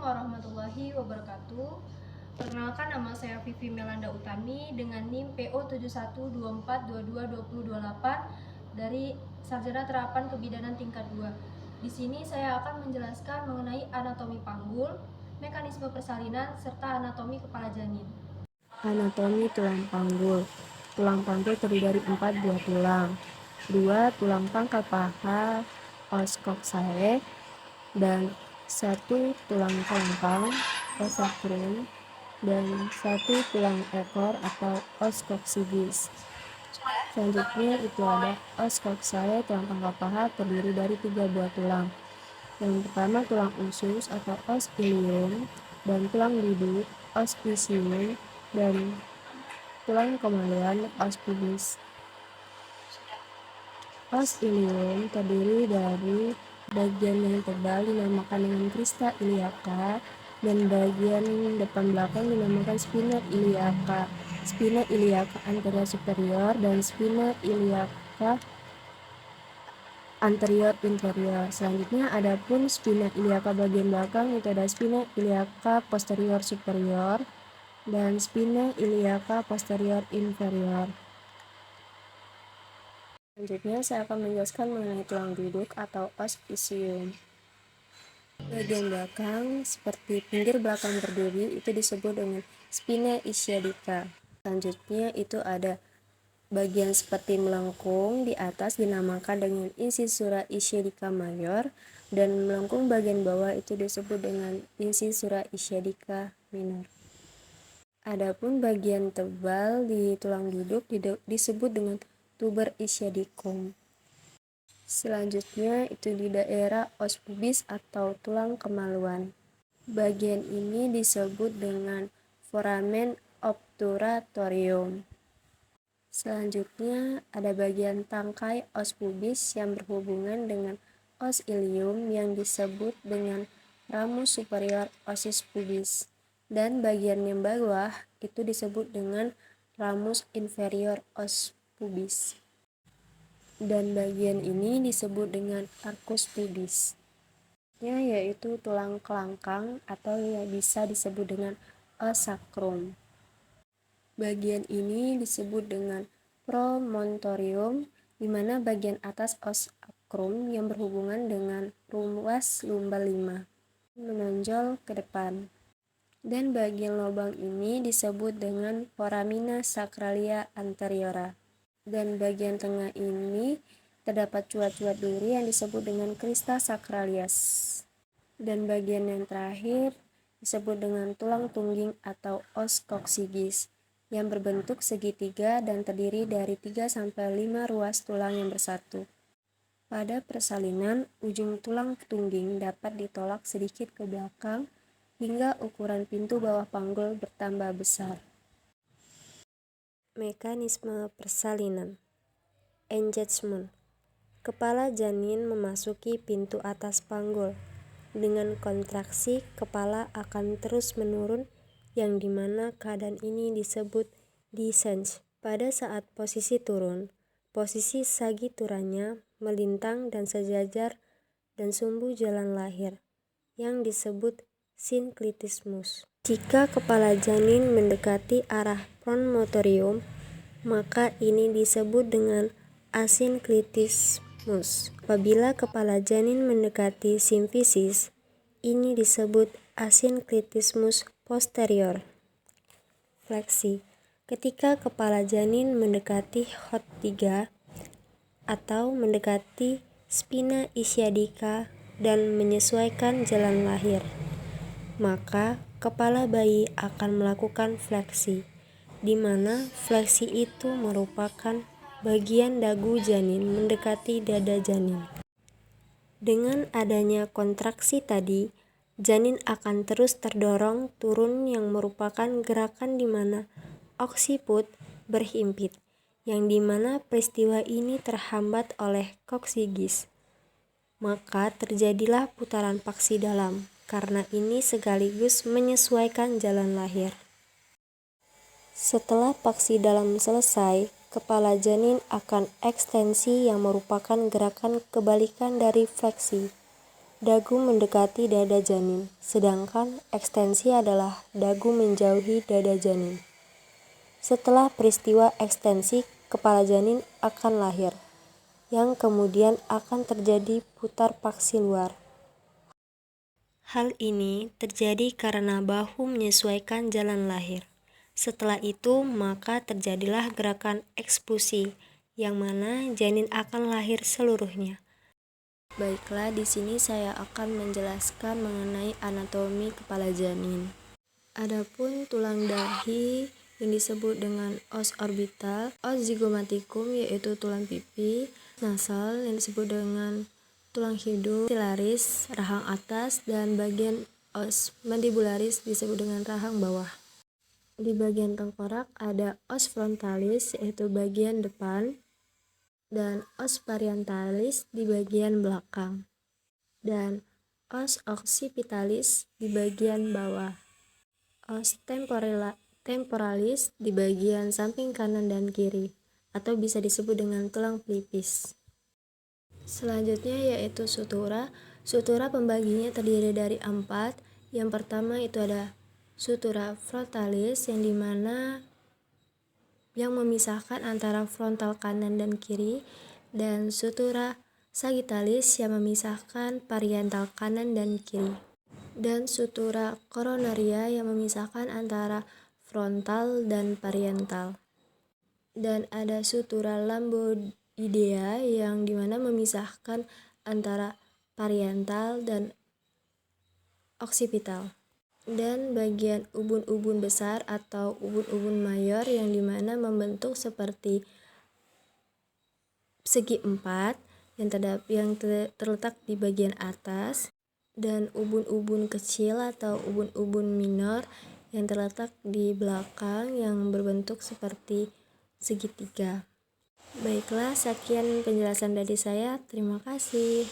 warahmatullahi wabarakatuh. Perkenalkan, nama saya Vivi Melanda Utami dengan NIM PO 7124222028 dari Sarjana Terapan Kebidanan tingkat 2. Di sini saya akan menjelaskan mengenai anatomi panggul, mekanisme persalinan, serta anatomi kepala janin. Anatomi tulang panggul. Tulang panggul terdiri dari 4 buah tulang. 2 tulang pangkal paha, os coccyx, dan 1 tulang congkang, os sacrum, dan 1 tulang ekor atau os coccygeus. Selanjutnya itu ada os coccyx. Tulang pangkal paha terdiri dari 3 buah tulang. Yang pertama tulang usus atau os ilium, dan tulang duduk os ischium, dan tulang kemaluan os pubis. Os ilium terdiri dari bagian yang tebal dinamakan dengan crista iliaca, dan bagian depan belakang dinamakan spina iliaca. Spina iliaca anterior superior dan spina iliaca anterior inferior. Selanjutnya adapun spina iliaca bagian belakang itu ada spina iliaca posterior superior dan spina iliaca posterior inferior. Selanjutnya saya akan menjelaskan mengenai tulang duduk atau os ischium. Bagian belakang seperti pinggir belakang berduri itu disebut dengan spina ischiadica. Selanjutnya itu ada bagian seperti melengkung di atas dinamakan dengan incisura ischiadica major, dan melengkung bagian bawah itu disebut dengan incisura ischiadica minor. Adapun bagian tebal di tulang duduk disebut dengan tuber ischiadicum. Selanjutnya itu di daerah os pubis atau tulang kemaluan. Bagian ini disebut dengan foramen obturatorium. Selanjutnya ada bagian tangkai os pubis yang berhubungan dengan os ilium yang disebut dengan ramus superior ossis pubis, dan bagian yang bawah itu disebut dengan ramus inferior os pubis, dan bagian ini disebut dengan arcus pubis, yaitu tulang kelangkang atau yang bisa disebut dengan os sacrum. Bagian ini disebut dengan promontorium, di mana bagian atas os sacrum yang berhubungan dengan ruas lumbal 5 menonjol ke depan, dan bagian lubang ini disebut dengan foramina sacralia anteriora, dan bagian tengah ini terdapat cuat-cuat duri yang disebut dengan crista sacralias, dan bagian yang terakhir disebut dengan tulang tungging atau os coccygeus yang berbentuk segitiga dan terdiri dari 3-5 ruas tulang yang bersatu. Pada persalinan, ujung tulang tungging dapat ditolak sedikit ke belakang hingga ukuran pintu bawah panggul bertambah besar. Mekanisme persalinan. Engagement. Kepala janin memasuki pintu atas panggul. Dengan kontraksi, kepala akan terus menurun, yang dimana keadaan ini disebut descent. Pada saat posisi turun, posisi sagituranya melintang dan sejajar dan sumbu jalan lahir, yang disebut synclitismus. Jika kepala janin mendekati arah promontorium, maka ini disebut dengan asynclitismus. Apabila kepala janin mendekati simfisis, ini disebut asynclitismus posterior. Fleksi. Ketika kepala janin mendekati HOT3 atau mendekati spina ischiadica dan menyesuaikan jalan lahir, maka kepala bayi akan melakukan fleksi, di mana fleksi itu merupakan bagian dagu janin mendekati dada janin. Dengan adanya kontraksi tadi, janin akan terus terdorong turun yang merupakan gerakan di mana occiput berhimpit, yang dimana peristiwa ini terhambat oleh coccygeus. Maka terjadilah putaran paksi dalam, karena ini sekaligus menyesuaikan jalan lahir. Setelah paksi dalam selesai, kepala janin akan ekstensi yang merupakan gerakan kebalikan dari fleksi. dagu mendekati dada janin, sedangkan ekstensi adalah dagu menjauhi dada janin. Setelah peristiwa ekstensi, kepala janin akan lahir, yang kemudian akan terjadi putar paksi luar. Hal ini terjadi karena bahu menyesuaikan jalan lahir. Setelah itu, maka terjadilah gerakan ekspulsi, yang mana janin akan lahir seluruhnya. Baiklah, di sini saya akan menjelaskan mengenai anatomi kepala janin. Adapun tulang dahi yang disebut dengan os orbital, os zygomatikum yaitu tulang pipi, nasal yang disebut dengan tulang hidung, maxillaris rahang atas, dan bagian os mandibularis disebut dengan rahang bawah. Di bagian tengkorak ada os frontalis yaitu bagian depan, dan os parietalis di bagian belakang, dan os occipitalis di bagian bawah, os temporalis di bagian samping kanan dan kiri, atau bisa disebut dengan tulang pelipis. Selanjutnya yaitu sutura. Sutura pembaginya terdiri dari 4. Yang pertama itu ada sutura frontalis yang dimana yang memisahkan antara frontal kanan dan kiri, dan sutura sagittalis yang memisahkan parietal kanan dan kiri, dan sutura coronaria yang memisahkan antara frontal dan parietal. Dan ada sutura lamboidea yang dimana memisahkan antara parietal dan occipital. Dan bagian ubun-ubun besar atau ubun-ubun mayor yang dimana membentuk seperti segi 4 yang terletak di bagian atas, dan ubun-ubun kecil atau ubun-ubun minor yang terletak di belakang yang berbentuk seperti segitiga. Baiklah, sekian penjelasan dari saya. Terima kasih.